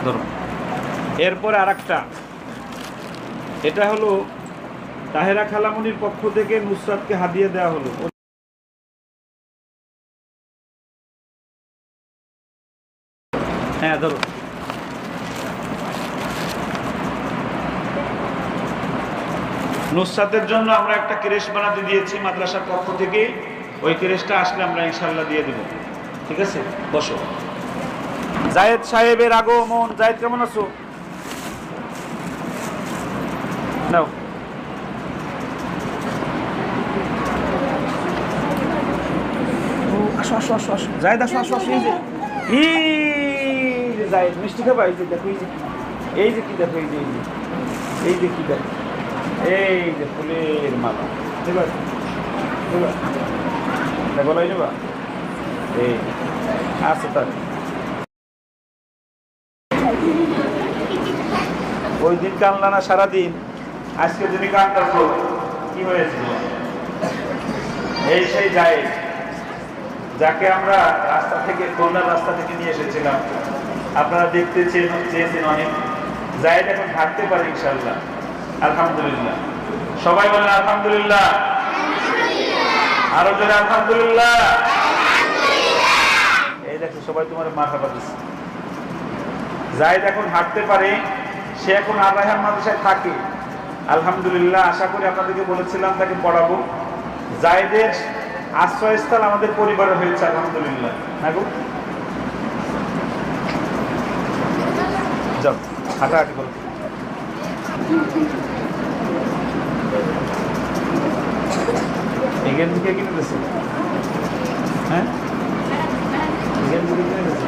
ধরো। এরপরে আরেকটা, এটা হলো তাহেরা খালামনির পক্ষ থেকে নুসরাতকে হাদিয়া দেওয়া হলো। হ্যাঁ ধরো। নুসরাতের জন্য আমরা একটা ক্রেশ বানাতে দিয়েছি মাদ্রাসার পক্ষ থেকে, ওই ক্রেশটা আসলে আমরা ইনশাল্লাহ দিয়ে দেব। ঠিক আছে, বসো। জায়েদ সাহেবের আগমন। জায়েদ কেমন আছো? নাও। আসো আসো আসো আসো, জায়েদ আসো আসো আসো। এই যে জায়েদ মিষ্টি খাবা? এই যে দেখো, এই যে কি দেখো, এই যে কি দেখো, এই যে ফুলের মালা। এবার বলাই নেবা? এই আছে তার। ওই দিন কানলা না সারাদিন, আজকে তুমি কানতেছ, কি হয়েছিল? এই সেই জায়েদ, যাকে আমরা রাস্তা থেকে, খুলনার রাস্তা থেকে নিয়ে এসেছিলাম। আপনারা দেখতে চেয়েছেন অনেক। জায়েদ এখন হাঁটতে পারে ইনশাআল্লাহ, আলহামদুলিল্লাহ। সবাই বলেন আলহামদুলিল্লাহ। আরো জোরে আলহামদুলিল্লাহ। এই দেখো সবাই তোমার মাথা দিচ্ছে। জায়েদ এখন হাঁটতে পারে, সে এখন আর রায়হান মাদ্রাসায় থাকে আলহামদুলিল্লাহ। আশা করি আপনাদেরকে বলেছিলাম তাকে পড়াবো। জায়েদের আশ্রয়স্থল আমাদের পরিবারে হয়েছে আলহামদুলিল্লাহ। হ্যাঁ গো, যাও হাঁটাহাঁটি করো। এখান থেকে কিনে দিয়েছে? হ্যাঁ, এখান থেকে কিনে দিয়েছে।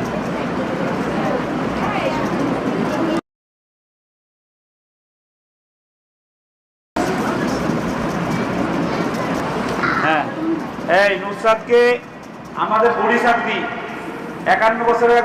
হ্যাঁ, এই নুসরাতকে আমাদের বুড়ি ছাত্রী, 51 বছরের